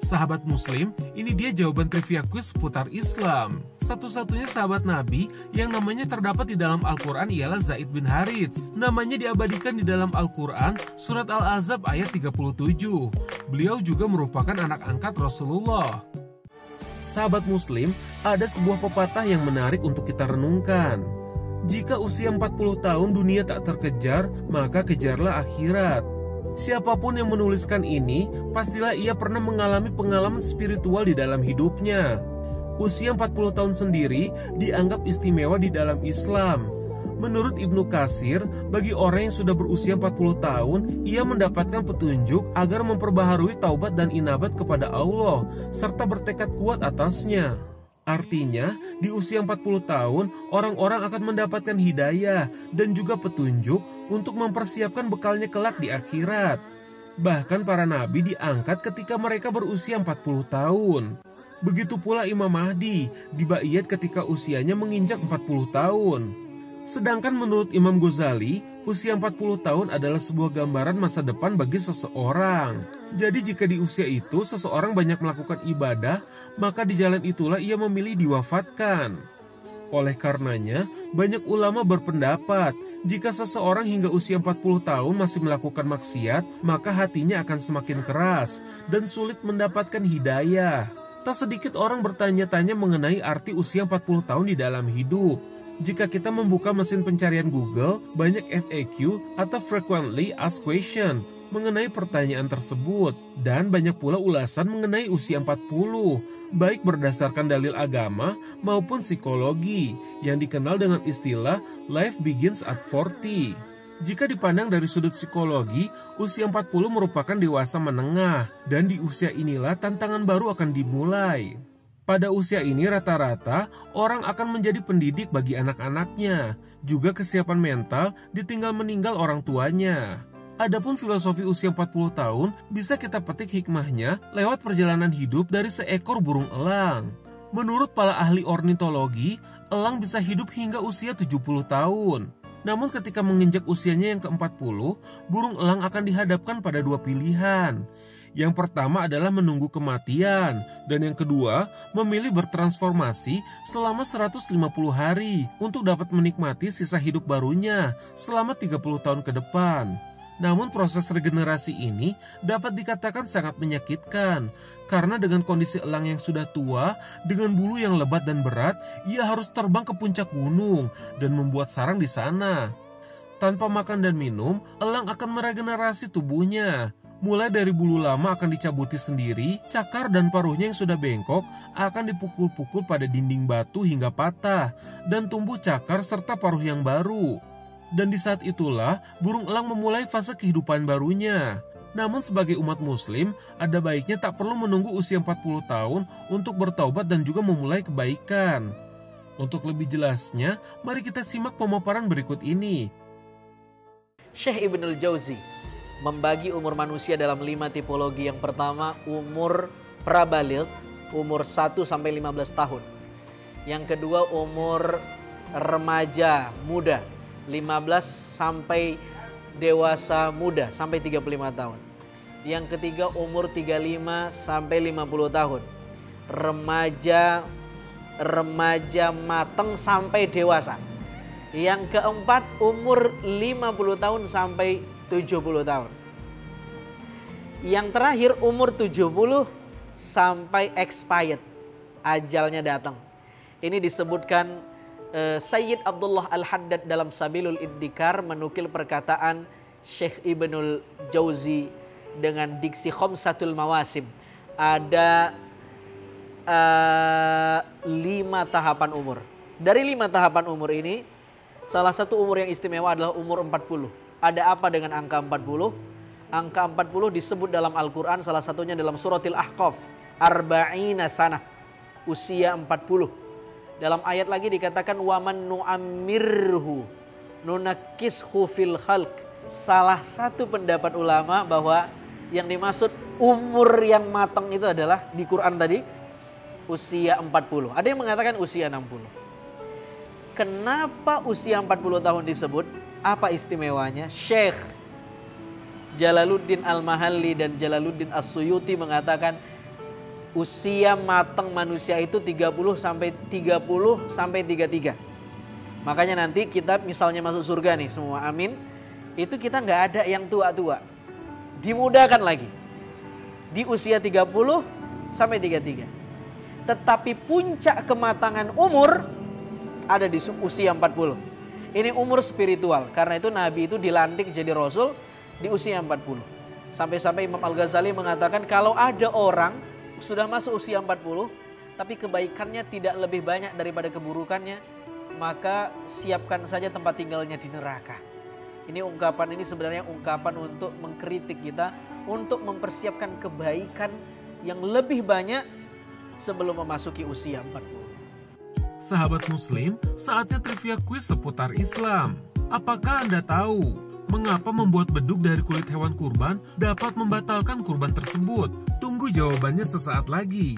Sahabat Muslim, ini dia jawaban trivia quiz seputar Islam. Satu-satunya sahabat Nabi yang namanya terdapat di dalam Al-Quran ialah Zaid bin Harits. Namanya diabadikan di dalam Al-Quran, surat Al-Ahzab ayat 37. Beliau juga merupakan anak angkat Rasulullah. Sahabat Muslim, ada sebuah pepatah yang menarik untuk kita renungkan. Jika usia 40 tahun dunia tak terkejar, maka kejarlah akhirat. Siapapun yang menuliskan ini, pastilah ia pernah mengalami pengalaman spiritual di dalam hidupnya. Usia 40 tahun sendiri dianggap istimewa di dalam Islam. Menurut Ibnu Katsir, bagi orang yang sudah berusia 40 tahun, ia mendapatkan petunjuk agar memperbaharui taubat dan inabat kepada Allah, serta bertekad kuat atasnya. Artinya, di usia 40 tahun, orang-orang akan mendapatkan hidayah dan juga petunjuk untuk mempersiapkan bekalnya kelak di akhirat. Bahkan para nabi diangkat ketika mereka berusia 40 tahun. Begitu pula Imam Mahdi dibaiat ketika usianya menginjak 40 tahun. Sedangkan menurut Imam Ghazali, usia 40 tahun adalah sebuah gambaran masa depan bagi seseorang. Jadi jika di usia itu seseorang banyak melakukan ibadah, maka di jalan itulah ia memilih diwafatkan. Oleh karenanya, banyak ulama berpendapat, jika seseorang hingga usia 40 tahun masih melakukan maksiat, maka hatinya akan semakin keras dan sulit mendapatkan hidayah. Tak sedikit orang bertanya-tanya mengenai arti usia 40 tahun di dalam hidup. Jika kita membuka mesin pencarian Google, banyak FAQ atau Frequently Asked Question mengenai pertanyaan tersebut, dan banyak pula ulasan mengenai usia 40, baik berdasarkan dalil agama maupun psikologi, yang dikenal dengan istilah Life Begins at 40. Jika dipandang dari sudut psikologi, usia 40 merupakan dewasa menengah, dan di usia inilah tantangan baru akan dimulai. Pada usia ini rata-rata orang akan menjadi pendidik bagi anak-anaknya, juga kesiapan mental ditinggal meninggal orang tuanya. Adapun filosofi usia 40 tahun bisa kita petik hikmahnya lewat perjalanan hidup dari seekor burung elang. Menurut para ahli ornitologi, elang bisa hidup hingga usia 70 tahun. Namun ketika menginjak usianya yang ke-40, burung elang akan dihadapkan pada dua pilihan. Yang pertama adalah menunggu kematian, dan yang kedua memilih bertransformasi selama 150 hari untuk dapat menikmati sisa hidup barunya selama 30 tahun ke depan. Namun proses regenerasi ini dapat dikatakan sangat menyakitkan, karena dengan kondisi elang yang sudah tua, dengan bulu yang lebat dan berat, ia harus terbang ke puncak gunung dan membuat sarang di sana. Tanpa makan dan minum, elang akan meregenerasi tubuhnya. Mulai dari bulu lama akan dicabuti sendiri, cakar dan paruhnya yang sudah bengkok akan dipukul-pukul pada dinding batu hingga patah, dan tumbuh cakar serta paruh yang baru. Dan di saat itulah burung elang memulai fase kehidupan barunya. Namun sebagai umat muslim, ada baiknya tak perlu menunggu usia 40 tahun untuk bertaubat dan juga memulai kebaikan. Untuk lebih jelasnya, mari kita simak pemaparan berikut ini. Syekh Ibnul Jauzi membagi umur manusia dalam 5 tipologi. Yang pertama, umur prabaligh, umur 1 sampai 15 tahun. Yang kedua, umur remaja muda, 15 sampai dewasa muda, sampai 35 tahun. Yang ketiga, umur 35 sampai 50 tahun. Remaja matang sampai dewasa. Yang keempat, umur 50 tahun sampai 70 tahun. Yang terakhir umur 70 sampai expired, ajalnya datang. Ini disebutkan Sayyid Abdullah Al-Haddad dalam Sabilul Iddikar menukil perkataan Syekh Ibnul Jauzi dengan diksi khamsatul mawasim. Ada 5 tahapan umur. Dari 5 tahapan umur ini, salah satu umur yang istimewa adalah umur 40. Ada apa dengan angka 40? Angka 40 disebut dalam Al-Quran, salah satunya dalam suratil Ahqaf, arba'ina sanah, usia 40. Dalam ayat lagi dikatakan waman nu'ammirhu nunakishu fil khalq. Salah satu pendapat ulama bahwa yang dimaksud umur yang matang itu adalah di Quran tadi usia 40. Ada yang mengatakan usia 60. Kenapa usia 40 tahun disebut? Apa istimewanya? Syekh Jalaluddin Al-Mahalli dan Jalaluddin As-Suyuti mengatakan usia matang manusia itu 30 sampai 33. Makanya nanti kita misalnya masuk surga nih semua, amin. Itu kita nggak ada yang tua-tua. Dimudahkan lagi. Di usia 30 sampai 33. Tetapi puncak kematangan umur ada di usia 40. Ini umur spiritual. Karena itu Nabi itu dilantik jadi Rasul di usia 40. Sampai-sampai Imam Al-Ghazali mengatakan kalau ada orang sudah masuk usia 40, tapi kebaikannya tidak lebih banyak daripada keburukannya, maka siapkan saja tempat tinggalnya di neraka. Ini ungkapan ini sebenarnya ungkapan untuk mengkritik kita, untuk mempersiapkan kebaikan yang lebih banyak sebelum memasuki usia 40. Sahabat Muslim, saatnya trivia kuis seputar Islam. Apakah Anda tahu mengapa membuat bedug dari kulit hewan kurban dapat membatalkan kurban tersebut? Tunggu jawabannya sesaat lagi.